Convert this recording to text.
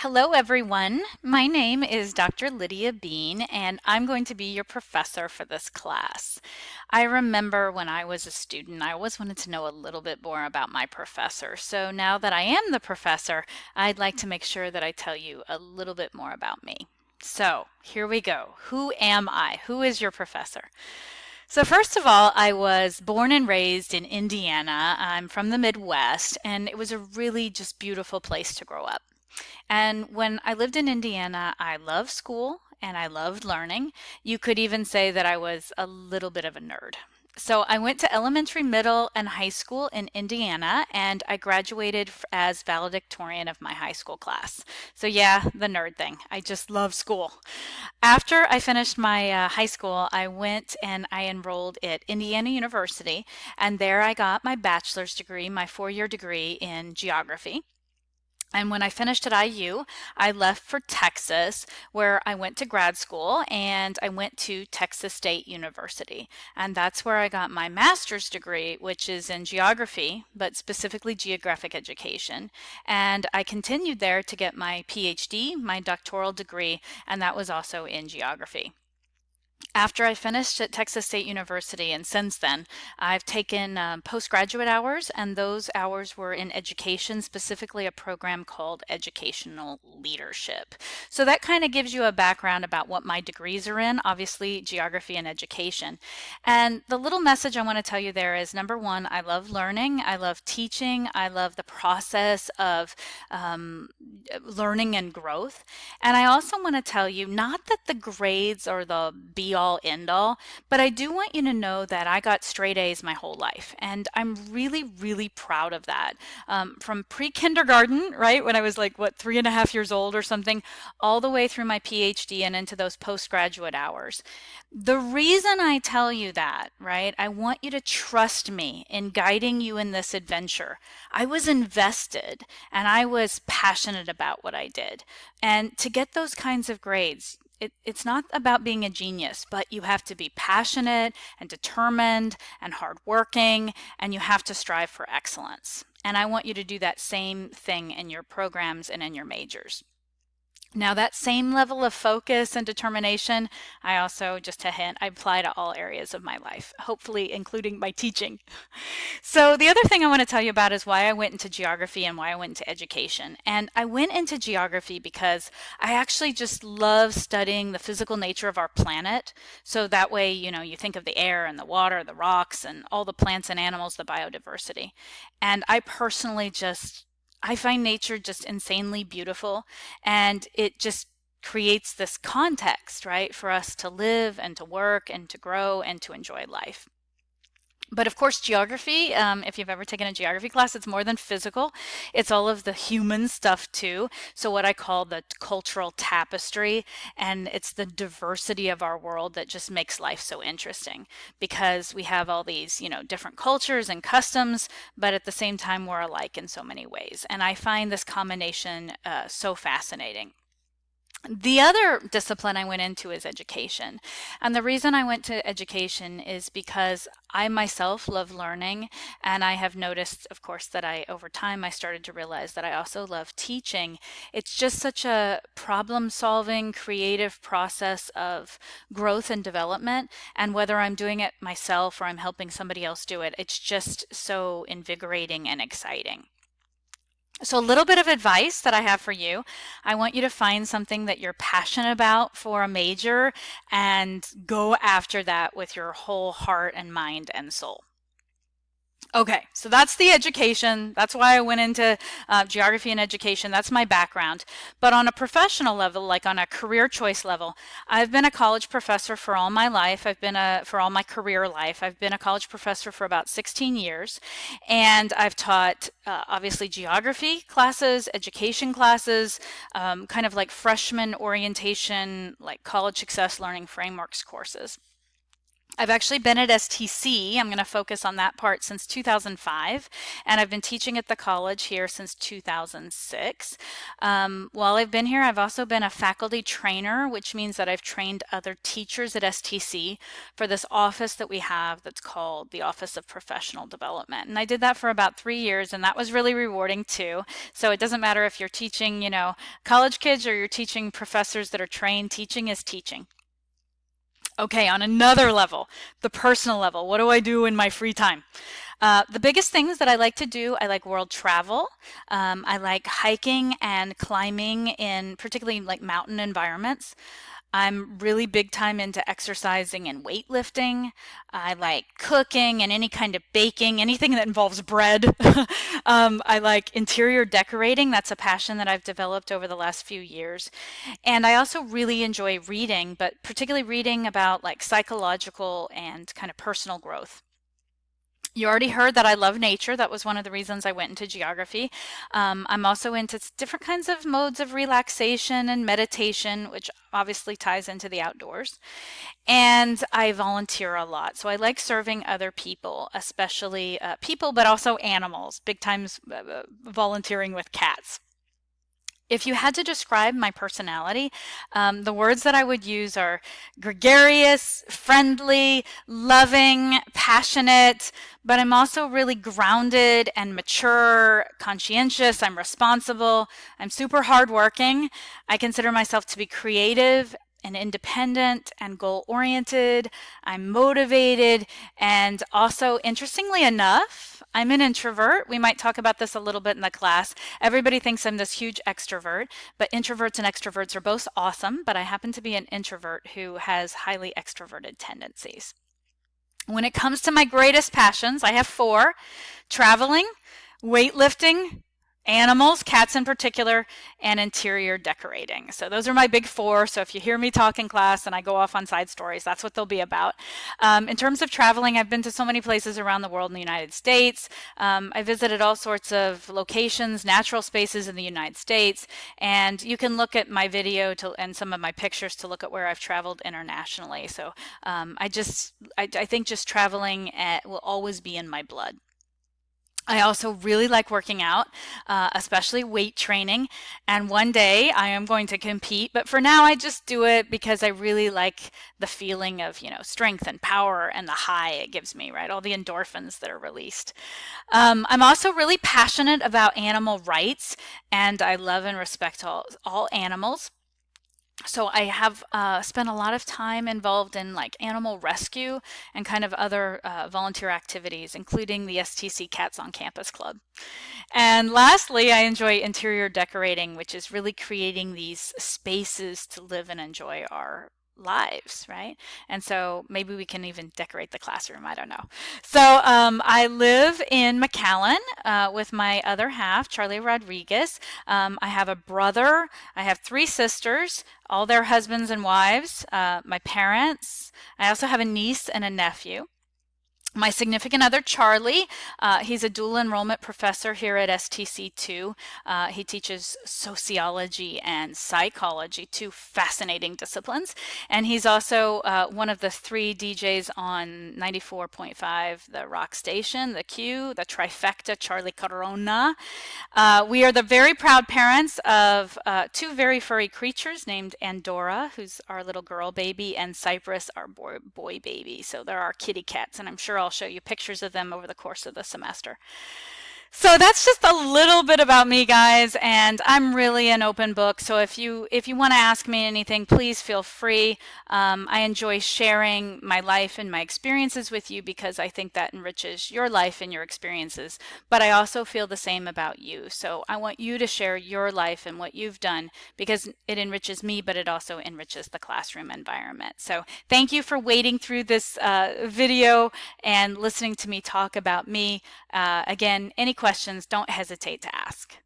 Hello, everyone. My name is Dr. Lydia Bean, and I'm going to be your professor for this class. I remember when I was a student, I always wanted to know a little bit more about my professor. So now that I am the professor, I'd like to make sure that I tell you a little bit more about me. So here we go. Who am I? Who is your professor? So, first of all, I was born and raised in Indiana. I'm from the Midwest, and it was a really just beautiful place to grow up. And when I lived in Indiana, I loved school and I loved learning. You could even say that I was a little bit of a nerd. So I went to elementary, middle, and high school in Indiana, and I graduated as valedictorian of my high school class. So, yeah, the nerd thing. I just love school. After I finished my high school, I went and I enrolled at Indiana University, and there I got my bachelor's degree, my 4 year degree in geography. And when I finished at IU, I left for Texas, where I went to grad school and I went to Texas State University. And that's where I got my master's degree, which is in geography, but specifically geographic education. And I continued there to get my PhD, my doctoral degree, and that was also in geography. After I finished at Texas State University, and since then, I've taken postgraduate hours, and those hours were in education, specifically a program called Educational Leadership. So that kind of gives you a background about what my degrees are in, obviously, geography and education. And the little message I want to tell you there is number one, I love learning, I love teaching, I love the process of um, learning and growth. And I also want to tell you, not that the grades are the be all end all, but I do want you to know that I got straight A's my whole life. And I'm really, really proud of that. From pre kindergarten, right, when I was like, what, 3.5 years old or something, all the way through my PhD and into those postgraduate hours. The reason I tell you that, right, I want you to trust me in guiding you in this adventure. I was invested and I was passionate about what I did. And to get those kinds of grades, it's not about being a genius, but you have to be passionate and determined and hardworking, and you have to strive for excellence. And I want you to do that same thing in your programs and in your majors. Now, that same level of focus and determination, I also, just a hint, I apply to all areas of my life, hopefully including my teaching. So, the other thing I want to tell you about is why I went into geography and why I went into education. And I went into geography because I actually just love studying the physical nature of our planet. So that way, you think of the air and the water, the rocks, and all the plants and animals, the biodiversity. And I personally I find nature just insanely beautiful, and it just creates this context, right, for us to live and to work and to grow and to enjoy life. But of course, geography, if you've ever taken a geography class, it's more than physical. It's all of the human stuff too. So, what I call the cultural tapestry, and it's the diversity of our world that just makes life so interesting because we have all these, different cultures and customs, but at the same time, we're alike in so many ways. And I find this combination so fascinating. The other discipline I went into is education. And the reason I went to education is because I myself love learning. And I have noticed, of course, that over time, I started to realize that I also love teaching. It's just such a problem solving, creative process of growth and development. And whether I'm doing it myself or I'm helping somebody else do it, it's just so invigorating and exciting. So, a little bit of advice that I have for you. I want you to find something that you're passionate about for a major and go after that with your whole heart and mind and soul. Okay, so that's the education. That's why I went into geography and education. That's my background. But on a professional level, like on a career choice level, I've been a college professor for all my life. For all my career life. I've been a college professor for about 16 years. And I've taught, obviously, geography classes, education classes, kind of like freshman orientation, like college success learning frameworks courses. I've actually been at STC. I'm going to focus on that part since 2005, and I've been teaching at the college here since 2006. While I've been here, I've also been a faculty trainer, which means that I've trained other teachers at STC for this office that we have that's called the Office of Professional Development. And I did that for about 3 years, and that was really rewarding too. So it doesn't matter if you're teaching, college kids or you're teaching professors that are trained, teaching is teaching. Okay, on another level, the personal level, what do I do in my free time? The biggest things that I like to do, I like world travel. I like hiking and climbing in particularly like mountain environments. I'm really big time into exercising and weightlifting. I like cooking and any kind of baking, anything that involves bread. I like interior decorating. That's a passion that I've developed over the last few years. And I also really enjoy reading, but particularly reading about like psychological and kind of personal growth. You already heard that I love nature. That was one of the reasons I went into geography. I'm also into different kinds of modes of relaxation and meditation, which obviously ties into the outdoors. And I volunteer a lot. So I like serving other people, especially people, but also animals. Big times volunteering with cats. If you had to describe my personality, the words that I would use are gregarious, friendly, loving, passionate, but I'm also really grounded and mature, conscientious, I'm responsible, I'm super hardworking. I consider myself to be creative and independent and goal oriented. I'm motivated, and also, interestingly enough, I'm an introvert. We might talk about this a little bit in the class. Everybody thinks I'm this huge extrovert, but introverts and extroverts are both awesome, but I happen to be an introvert who has highly extroverted tendencies. When it comes to my greatest passions, I have four: traveling, weightlifting, animals, cats in particular, and interior decorating. So those are my big four. So if you hear me talk in class and I go off on side stories, that's what they'll be about. In terms of traveling, I've been to so many places around the world in the United States. I visited all sorts of locations, natural spaces in the United States, and you can look at my video and some of my pictures to look at where I've traveled internationally. So I think just traveling will always be in my blood. I also really like working out, especially weight training. And one day I am going to compete, but for now I just do it because I really like the feeling of, strength and power and the high it gives me, right? All the endorphins that are released. I'm also really passionate about animal rights, and I love and respect all animals. So I have spent a lot of time involved in like animal rescue and kind of other volunteer activities, including the STC Cats on Campus Club. And lastly, I enjoy interior decorating, which is really creating these spaces to live and enjoy our lives, right? And so maybe we can even decorate the classroom. I don't know. So I live in McAllen with my other half, Charlie Rodriguez. I have a brother. I have three sisters, all their husbands and wives, my parents. I also have a niece and a nephew. My significant other, Charlie, he's a dual enrollment professor here at STC2. He teaches sociology and psychology, two fascinating disciplines. And he's also one of the three DJs on 94.5, the rock station, the Q, the trifecta, Charlie Corona. We are the very proud parents of two very furry creatures named Andorra, who's our little girl baby, and Cypress, our boy baby. So they're our kitty cats, and I'm sure I'll show you pictures of them over the course of the semester. So that's just a little bit about me, guys, and I'm really an open book. So if you want to ask me anything, please feel free. I enjoy sharing my life and my experiences with you because I think that enriches your life and your experiences. But I also feel the same about you. So I want you to share your life and what you've done because it enriches me, but it also enriches the classroom environment. So thank you for waiting through this video and listening to me talk about me. Again, any questions, don't hesitate to ask.